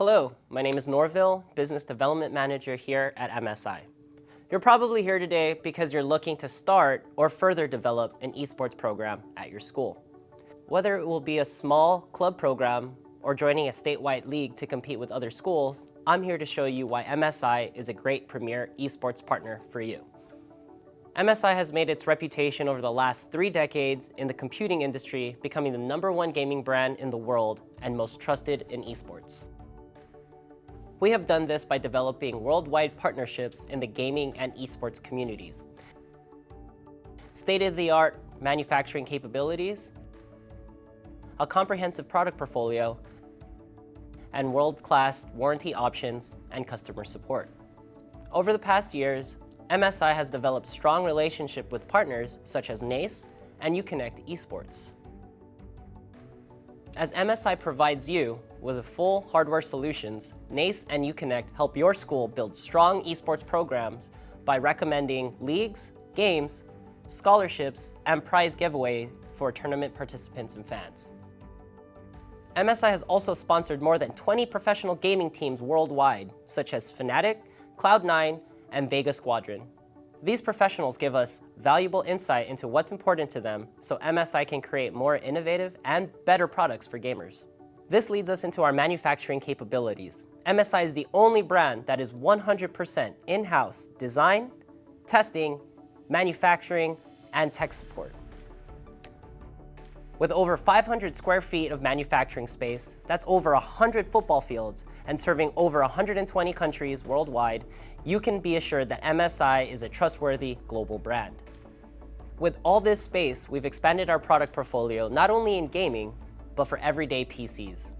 Hello, my name is Norville, Business Development Manager here at MSI. You're probably here today because you're looking to start or further develop an esports program at your school. Whether it will be a small club program or joining a statewide league to compete with other schools, I'm here to show you why MSI is a great premier esports partner for you. MSI has made its reputation over the last 3 decades in the computing industry, becoming the #1 gaming brand in the world and most trusted in esports. We have done this by developing worldwide partnerships in the gaming and esports communities, state-of-the-art manufacturing capabilities, a comprehensive product portfolio, and world-class warranty options and customer support. Over the past years, MSI has developed strong relationships with partners such as NACE and Uconnect Esports. As MSI provides you with a full hardware solutions, NACE and Uconnect help your school build strong esports programs by recommending leagues, games, scholarships, and prize giveaway for tournament participants and fans. MSI has also sponsored more than 20 professional gaming teams worldwide, such as Fnatic, Cloud9, and Vega Squadron. These professionals give us valuable insight into what's important to them so MSI can create more innovative and better products for gamers. This leads us into our manufacturing capabilities. MSI is the only brand that is 100% in-house design, testing, manufacturing, and tech support. With over 500 square feet of manufacturing space, that's over 100 football fields, and serving over 120 countries worldwide, you can be assured that MSI is a trustworthy global brand. With all this space, we've expanded our product portfolio not only in gaming, but for everyday PCs.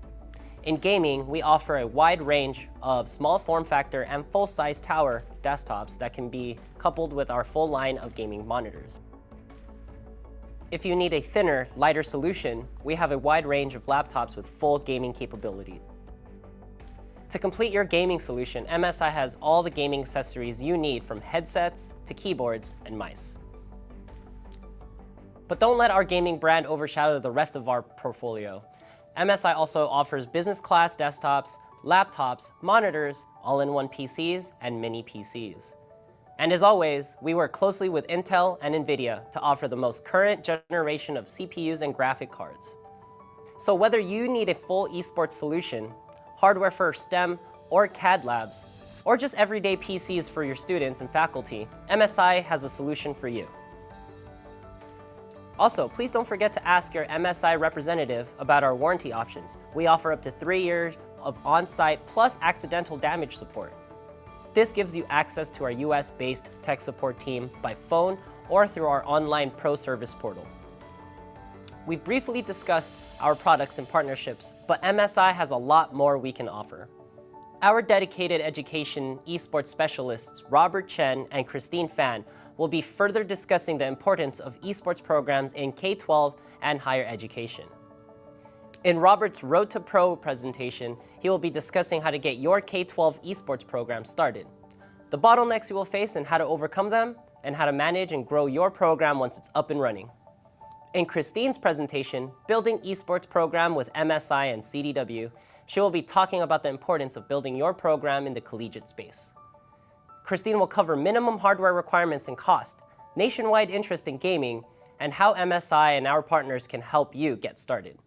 In gaming, we offer a wide range of small form factor and full-size tower desktops that can be coupled with our full line of gaming monitors. If you need a thinner, lighter solution, we have a wide range of laptops with full gaming capability. To complete your gaming solution, MSI has all the gaming accessories you need, from headsets to keyboards and mice. But don't let our gaming brand overshadow the rest of our portfolio. MSI also offers business class desktops, laptops, monitors, all-in-one PCs, and mini PCs. And as always, we work closely with Intel and NVIDIA to offer the most current generation of CPUs and graphic cards. So whether you need a full esports solution, hardware for STEM or CAD labs, or just everyday PCs for your students and faculty, MSI has a solution for you. Also, please don't forget to ask your MSI representative about our warranty options. We offer up to 3 years of on-site plus accidental damage support. This gives you access to our US-based tech support team by phone or through our online pro service portal. We've briefly discussed our products and partnerships, but MSI has a lot more we can offer. Our dedicated education esports specialists, Robert Chen and Christine Fan, will be further discussing the importance of esports programs in K-12 and higher education. In Robert's Road to Pro presentation, he will be discussing how to get your K-12 esports program started, the bottlenecks you will face and how to overcome them, and how to manage and grow your program once it's up and running. In Christine's presentation, Building Esports Program with MSI and CDW, she will be talking about the importance of building your program in the collegiate space. Christine will cover minimum hardware requirements and cost, nationwide interest in gaming, and how MSI and our partners can help you get started.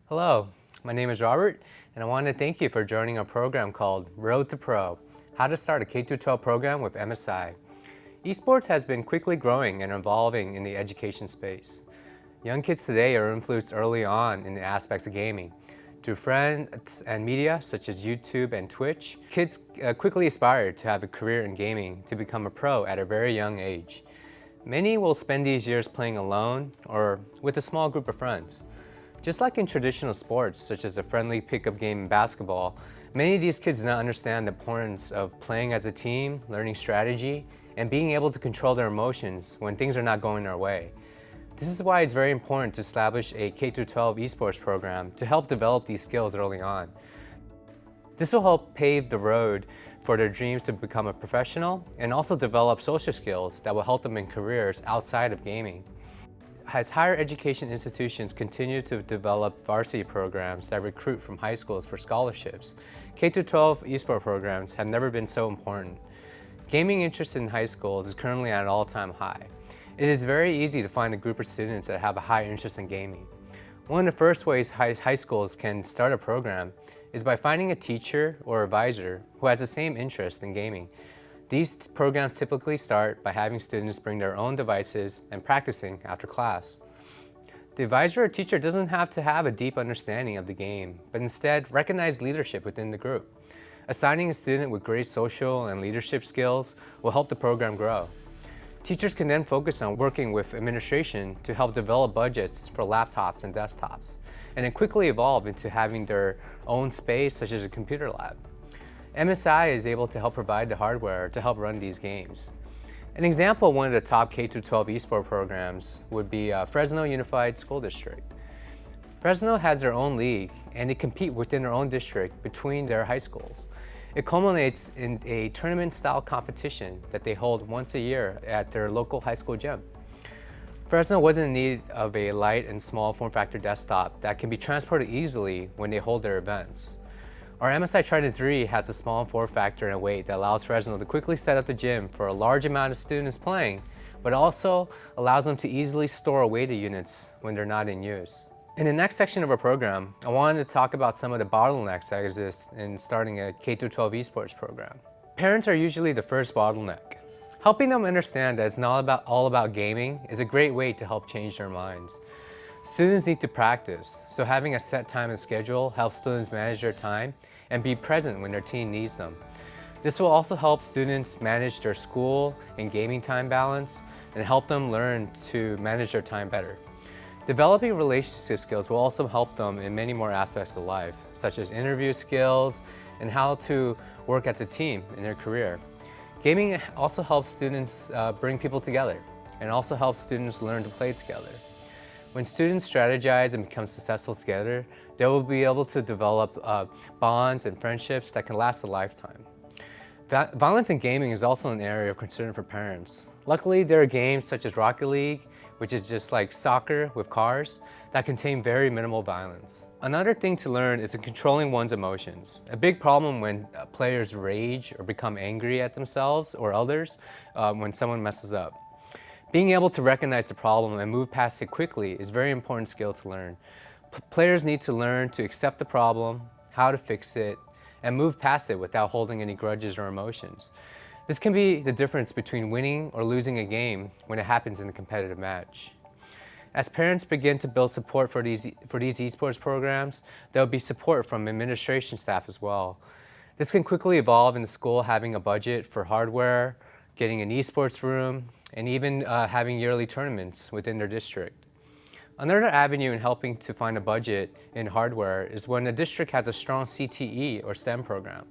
Hello, my name is Robert, and I want to thank you for joining a program called Road to Pro, How to Start a K-12 Program with MSI. Esports has been quickly growing and evolving in the education space. Young kids today are influenced early on in the aspects of gaming. Through friends and media such as YouTube and Twitch, kids quickly aspire to have a career in gaming to become a pro at a very young age. Many will spend these years playing alone or with a small group of friends. Just like in traditional sports, such as a friendly pickup game in basketball, many of these kids do not understand the importance of playing as a team, learning strategy, and being able to control their emotions when things are not going their way. This is why it's very important to establish a K-12 esports program to help develop these skills early on. This will help pave the road for their dreams to become a professional and also develop social skills that will help them in careers outside of gaming. as higher education institutions continue to develop varsity programs that recruit from high schools for scholarships, K-12 esports programs have never been so important. Gaming interest in high schools is currently at an all-time high. It is very easy to find a group of students that have a high interest in gaming. One of the first ways high schools can start a program is by finding a teacher or advisor who has the same interest in gaming. These programs typically start by having students bring their own devices and practicing after class. The advisor or teacher doesn't have to have a deep understanding of the game, but instead recognize leadership within the group. Assigning a student with great social and leadership skills will help the program grow. Teachers can then focus on working with administration to help develop budgets for laptops and desktops, and then quickly evolve into having their own space, such as a computer lab. MSI is able to help provide the hardware to help run these games. An example of one of the top K-12 esports programs would be Fresno Unified School District. Fresno has their own league, and they compete within their own district between their high schools. It culminates in a tournament-style competition that they hold once a year at their local high school gym. Fresno was in need of a light and small form factor desktop that can be transported easily when they hold their events. Our MSI Trident 3 has a small form factor and weight that allows Fresno to quickly set up the gym for a large amount of students playing, but also allows them to easily store away the units when they're not in use. In the next section of our program, I wanted to talk about some of the bottlenecks that exist in starting a K-12 esports program. Parents are usually the first bottleneck. Helping them understand that it's not all about gaming is a great way to help change their minds. Students need to practice, so having a set time and schedule helps students manage their time and be present when their team needs them. This will also help students manage their school and gaming time balance and help them learn to manage their time better. Developing relationship skills will also help them in many more aspects of life, such as interview skills and how to work as a team in their career. Gaming also helps students bring people together and also helps students learn to play together. When students strategize and become successful together, they will be able to develop bonds and friendships that can last a lifetime. Violence in gaming is also an area of concern for parents. Luckily, there are games such as Rocket League, which is just like soccer with cars, that contain very minimal violence. Another thing to learn is in controlling one's emotions. A big problem when players rage or become angry at themselves or others when someone messes up. Being able to recognize the problem and move past it quickly is a very important skill to learn. Players need to learn to accept the problem, how to fix it, and move past it without holding any grudges or emotions. This can be the difference between winning or losing a game when it happens in a competitive match. As parents begin to build support for these esports programs, there will be support from administration staff as well. This can quickly evolve in the school having a budget for hardware, getting an esports room, and even having yearly tournaments within their district. Another avenue in helping to find a budget in hardware is when a district has a strong CTE or STEM program.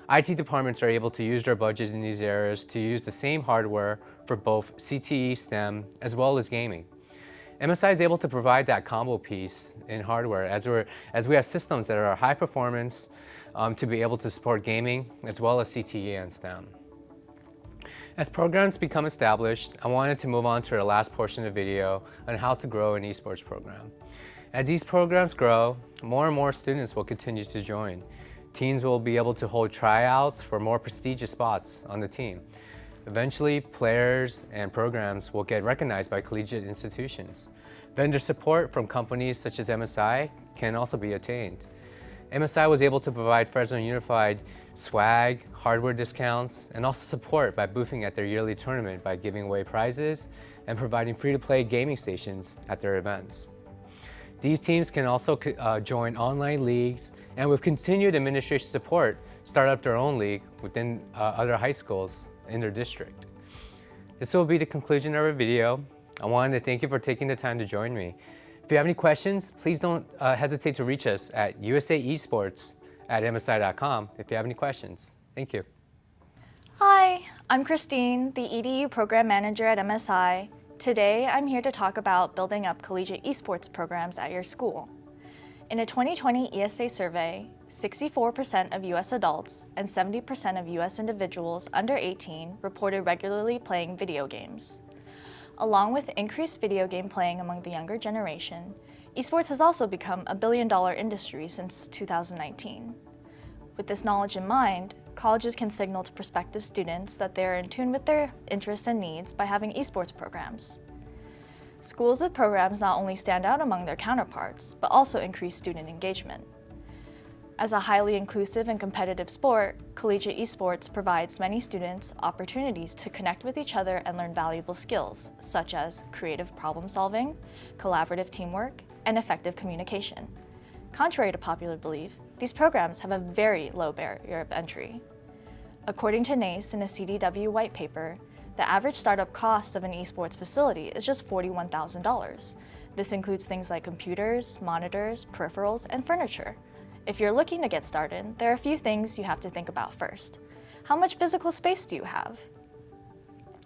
IT departments are able to use their budgets in these areas to use the same hardware for both CTE, STEM, as well as gaming. MSI is able to provide that combo piece in hardware as we have systems that are high performance to be able to support gaming as well as CTE and STEM. As programs become established, I wanted to move on to our last portion of the video on how to grow an esports program. As these programs grow, more and more students will continue to join. Teams will be able to hold tryouts for more prestigious spots on the team. Eventually, players and programs will get recognized by collegiate institutions. Vendor support from companies such as MSI can also be attained. MSI was able to provide Fresno Unified swag, hardware discounts, and also support by boothing at their yearly tournament by giving away prizes and providing free-to-play gaming stations at their events. These teams can also join online leagues and with continued administration support, start up their own league within other high schools in their district. This will be the conclusion of our video. I wanted to thank you for taking the time to join me. If you have any questions, please don't hesitate to reach us at usaesports@msi.com if you have any questions. Thank you. Hi, I'm Christine, the EDU Program Manager at MSI. Today, I'm here to talk about building up collegiate esports programs at your school. In a 2020 ESA survey, 64% of US adults and 70% of US individuals under 18 reported regularly playing video games. Along with increased video game playing among the younger generation, esports has also become a billion-dollar industry since 2019. With this knowledge in mind, colleges can signal to prospective students that they are in tune with their interests and needs by having esports programs. Schools with programs not only stand out among their counterparts, but also increase student engagement. As a highly inclusive and competitive sport, collegiate esports provides many students opportunities to connect with each other and learn valuable skills, such as creative problem solving, collaborative teamwork, and effective communication. Contrary to popular belief, these programs have a very low barrier of entry. According to NACE in a CDW white paper, the average startup cost of an esports facility is just $41,000. This includes things like computers, monitors, peripherals, and furniture. If you're looking to get started, there are a few things you have to think about first. How much physical space do you have?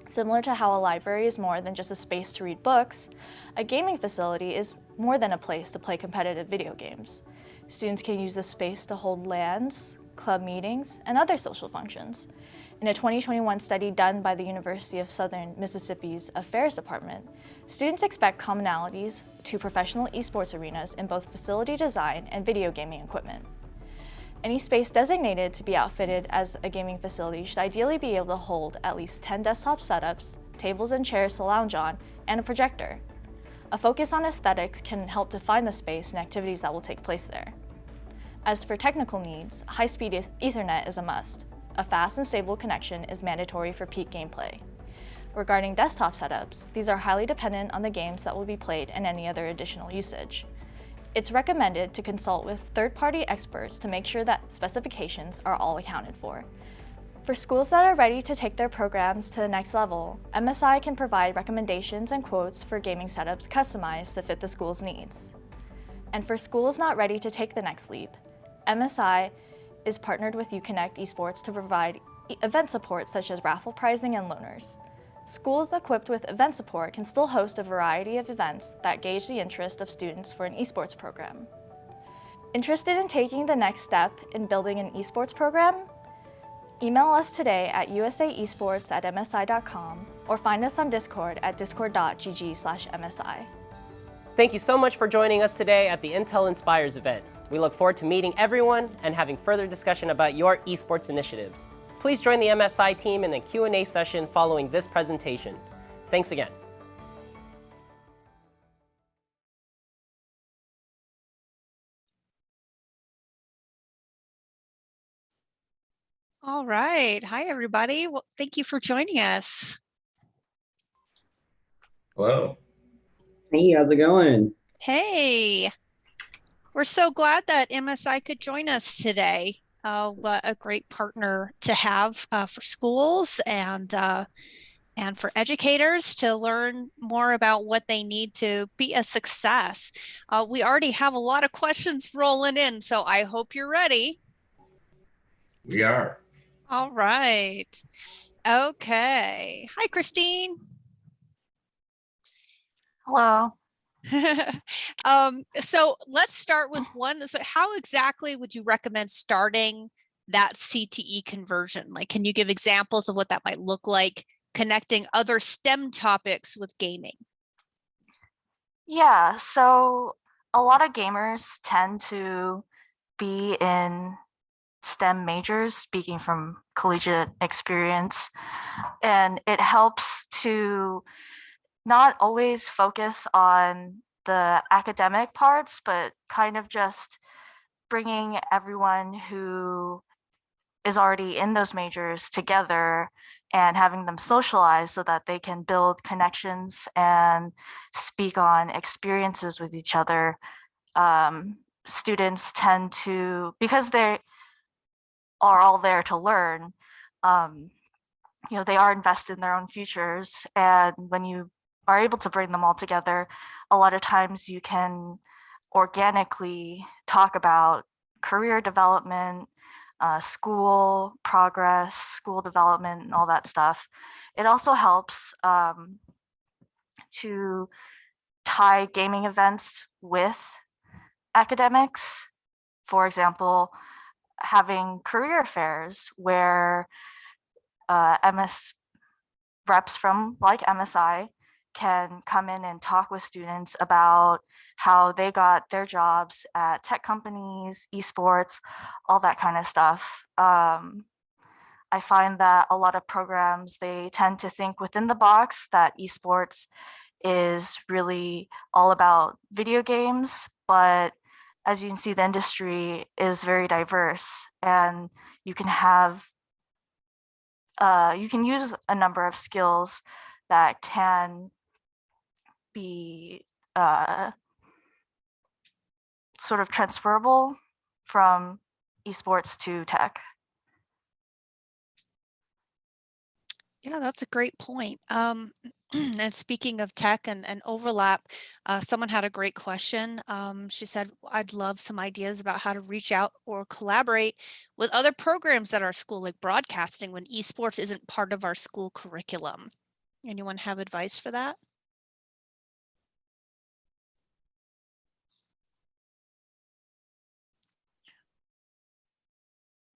Similar to how a library is more than just a space to read books, a gaming facility is more than a place to play competitive video games. Students can use the space to hold LANs, club meetings, and other social functions. In a 2021 study done by the University of Southern Mississippi's Affairs Department, students expect commonalities to professional esports arenas in both facility design and video gaming equipment. Any space designated to be outfitted as a gaming facility should ideally be able to hold at least 10 desktop setups, tables and chairs to lounge on, and a projector. A focus on aesthetics can help define the space and activities that will take place there. As for technical needs, high-speed Ethernet is a must. A fast and stable connection is mandatory for peak gameplay. Regarding desktop setups, these are highly dependent on the games that will be played and any other additional usage. It's recommended to consult with third-party experts to make sure that specifications are all accounted for. For schools that are ready to take their programs to the next level, MSI can provide recommendations and quotes for gaming setups customized to fit the school's needs. And for schools not ready to take the next leap, MSI is partnered with Uconnect Esports to provide event support such as raffle prizing and loaners. Schools equipped with event support can still host a variety of events that gauge the interest of students for an esports program. Interested in taking the next step in building an esports program? Email us today at usaesports@msi.com or find us on Discord at discord.gg/msi. Thank you so much for joining us today at the Intel Inspires event. We look forward to meeting everyone and having further discussion about your esports initiatives. Please join the MSI team in the Q&A session following this presentation. Thanks again. All right. Hi, everybody. Well, thank you for joining us. Hello. Hey, how's it going? Hey, we're so glad that MSI could join us today. What a great partner to have for schools and for educators to learn more about what they need to be a success. We already have a lot of questions rolling in, so I hope you're ready. We are. All right. Okay. Hi, Christine. Hello. So let's start with one. So how exactly would you recommend starting that CTE conversion? Like, can you give examples of what that might look like, connecting other STEM topics with gaming? Yeah, so a lot of gamers tend to be in STEM majors, speaking from collegiate experience, and it helps to not always focus on the academic parts, but kind of just bringing everyone who is already in those majors together and having them socialize so that they can build connections and speak on experiences with each other. Students tend to, because they are all there to learn, they are invested in their own futures. And when you are able to bring them all together, a lot of times you can organically talk about career development, school progress, school development, and all that stuff. It also helps to tie gaming events with academics. For example, having career fairs where MS reps from like MSI can come in and talk with students about how they got their jobs at tech companies, esports, all that kind of stuff. I find that a lot of programs, they tend to think within the box that esports is really all about video games, but as you can see, the industry is very diverse, and you can have you can use a number of skills that can be sort of transferable from esports to tech. Yeah, that's a great point. And speaking of tech and overlap, someone had a great question. She said, I'd love some ideas about how to reach out or collaborate with other programs at our school, like broadcasting, when esports isn't part of our school curriculum. Anyone have advice for that?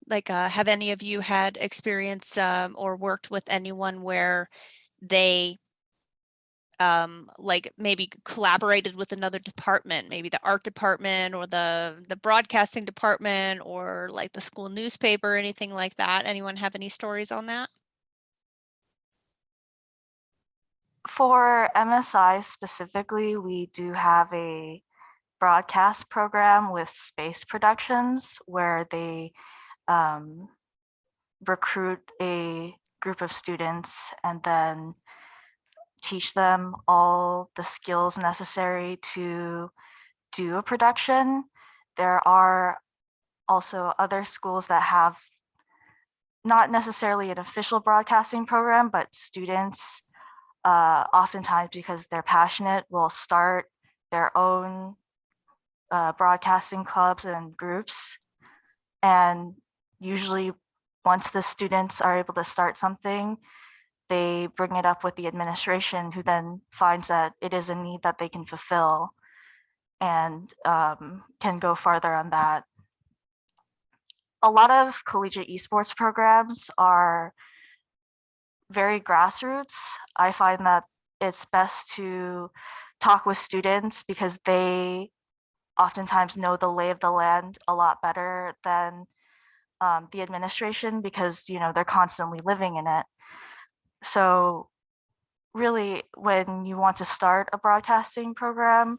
Like, have any of you had experience or worked with anyone where they like maybe collaborated with another department, maybe the art department or the broadcasting department or like the school newspaper, anything like that? Anyone have any stories on that? For MSI specifically, we do have a broadcast program with Space Productions where they recruit a group of students and then teach them all the skills necessary to do a production. There are also other schools that have not necessarily an official broadcasting program, but students oftentimes, because they're passionate, will start their own broadcasting clubs and groups. And usually once the students are able to start something, they bring it up with the administration, who then finds that it is a need that they can fulfill and can go farther on that. A lot of collegiate esports programs are very grassroots. I find that it's best to talk with students because they oftentimes know the lay of the land a lot better than the administration, because they're constantly living in it. So really, when you want to start a broadcasting program,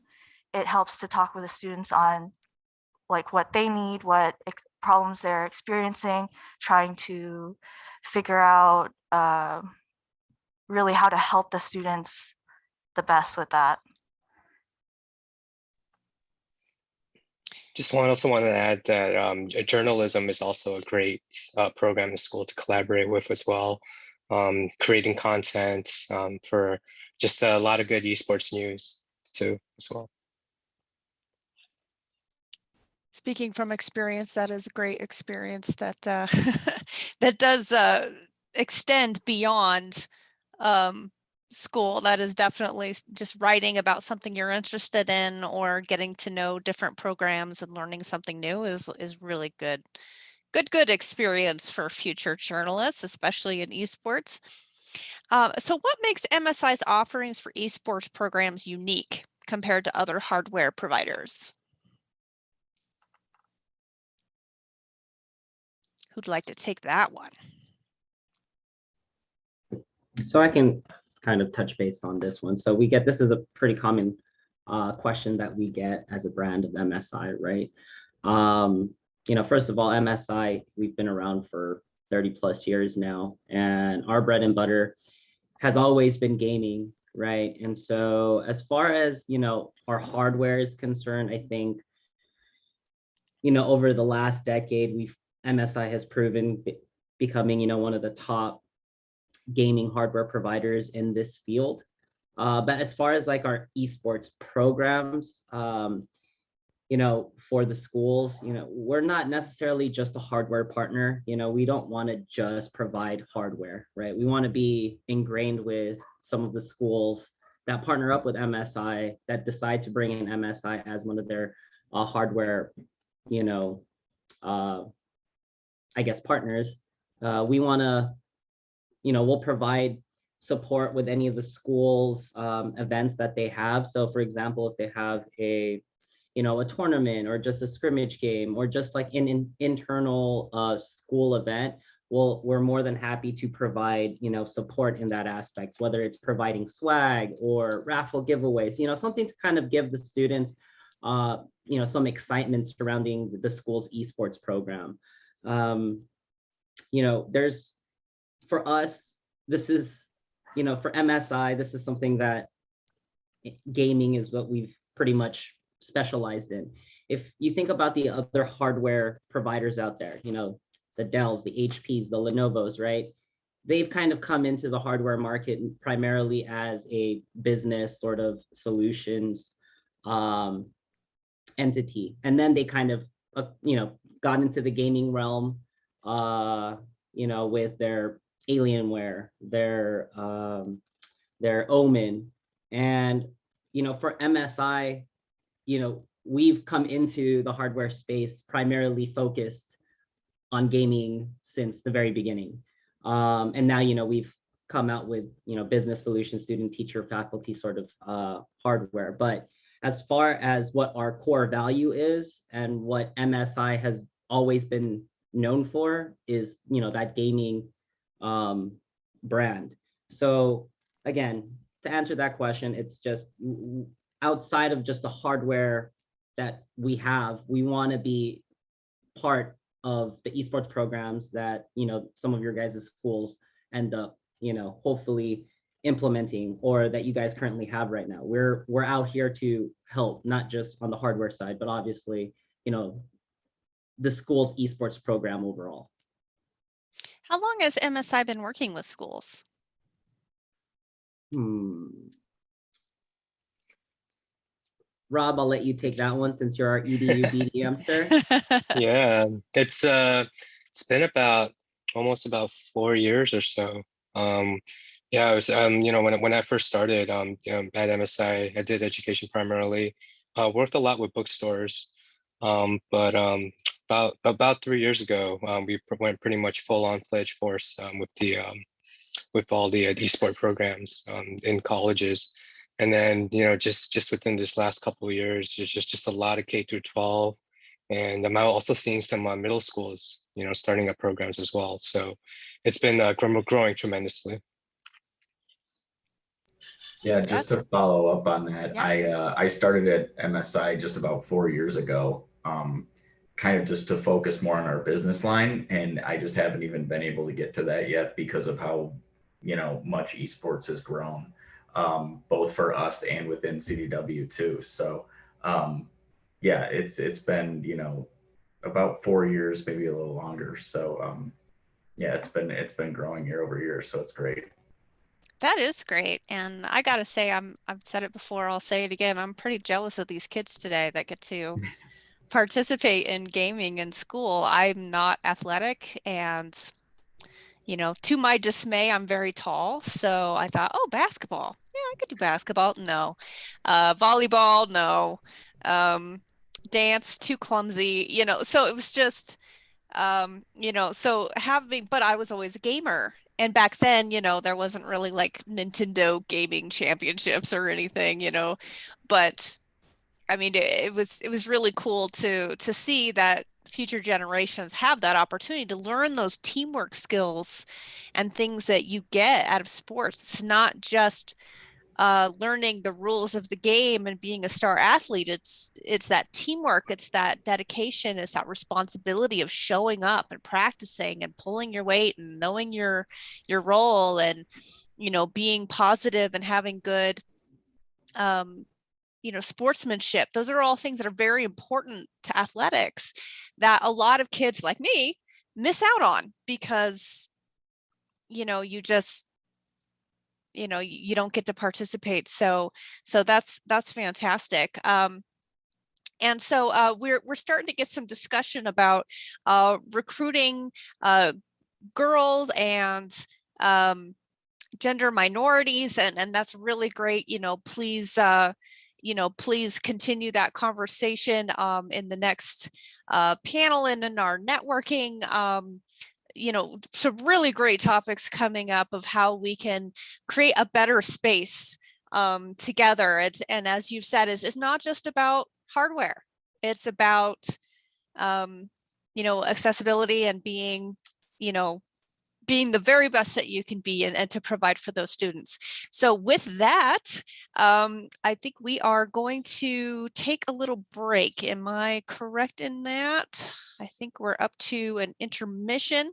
it helps to talk with the students on like what they need, what problems they're experiencing, trying to figure out really how to help the students the best with that. Just also want to add that journalism is also a great program in school to collaborate with as well. Creating content for just a lot of good esports news too as well. Speaking from experience, that is a great experience that that does extend beyond school. That is definitely just writing about something you're interested in or getting to know different programs and learning something new is really good experience for future journalists, especially in esports. So what makes MSI's offerings for esports programs unique compared to other hardware providers? Who'd like to take that one? So I can kind of touch base on this one. So this is a pretty common question that we get as a brand of MSI, right? First of all, MSI, we've been around for 30 plus years now, and our bread and butter has always been gaming, right? And so as far as, our hardware is concerned, I think, over the last decade, MSI has proven becoming, one of the top gaming hardware providers in this field. But as far as like our esports programs, for the schools, we're not necessarily just a hardware partner. We don't want to just provide hardware, right? We want to be ingrained with some of the schools that partner up with MSI, that decide to bring in MSI as one of their hardware, I guess partners. We want to, we'll provide support with any of the school's events that they have. So for example, if they have a tournament or just a scrimmage game or just like an internal school event, we're more than happy to provide, support in that aspect, whether it's providing swag or raffle giveaways, something to kind of give the students, some excitement surrounding the school's esports program. There's, for us, this is, for MSI, this is something that gaming is what we've pretty much specialized in. If you think about the other hardware providers out there, the Dells, the HPs, the Lenovos, right? They've kind of come into the hardware market primarily as a business sort of solutions entity. And then they kind of, got into the gaming realm, with their Alienware, their Omen. And, for MSI, we've come into the hardware space primarily focused on gaming since the very beginning. And now, we've come out with, business solutions, student, teacher, faculty sort of hardware. But as far as what our core value is and what MSI has always been known for is, that gaming brand. So again, to answer that question, it's just outside of just the hardware that we have, we want to be part of the esports programs that, some of your guys' schools end up, hopefully implementing, or that you guys currently have right now. We're out here to help, not just on the hardware side, but obviously, the school's esports program overall. How long has MSI been working with schools? Rob, I'll let you take that one since you're our EDU BDM, sir. Yeah, it's been almost about 4 years or so. Yeah, I was when I first started at MSI, I did education primarily. Worked a lot with bookstores, but about 3 years ago, we went pretty much full on fledged force with all the eSport programs in colleges. And then, just within this last couple of years, there's just a lot of K through 12. And I'm also seeing some middle schools, starting up programs as well. So it's been growing tremendously. Yeah, just to follow up on that, yeah. I started at MSI just about 4 years ago, kind of just to focus more on our business line. And I just haven't even been able to get to that yet because of how, much esports has grown, both for us and within CDW too. So yeah, it's been, about 4 years, maybe a little longer. So yeah, it's been growing year over year. So it's great. That is great. And I gotta say, I've said it before, I'll say it again. I'm pretty jealous of these kids today that get to participate in gaming in school. I'm not athletic, and to my dismay, I'm very tall. So I thought, oh, basketball. Yeah, I could do basketball. No. Volleyball, no. Dance, too clumsy, so it was just, but I was always a gamer. And back then, there wasn't really like Nintendo gaming championships or anything, but I mean, it was really cool to see that future generations have that opportunity to learn those teamwork skills and things that you get out of sports. It's not just learning the rules of the game and being a star athlete. It's that teamwork, it's that dedication, it's that responsibility of showing up and practicing and pulling your weight and knowing your role, and being positive and having good sportsmanship. Those are all things that are very important to athletics that a lot of kids like me miss out on because you just you don't get to participate. So that's fantastic. And so we're starting to get some discussion about recruiting girls and gender minorities, and that's really great. Please please continue that conversation in the next panel and in our networking. some really great topics coming up of how we can create a better space together. And as you've said, it's not just about hardware. It's about, accessibility and being the very best that you can be and to provide for those students. So with that, I think we are going to take a little break. Am I correct in that? I think we're up to an intermission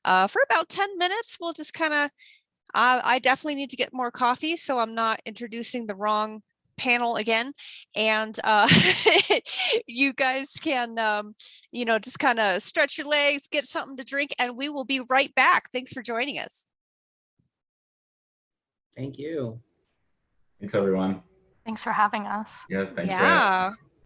for about 10 minutes. We'll just kind of, I definitely need to get more coffee, so I'm not introducing the wrong panel again. And you guys can, just kind of stretch your legs, get something to drink, and we will be right back. Thanks for joining us. Thank you. Thanks, everyone. Thanks for having us. Yeah, thanks for Yeah.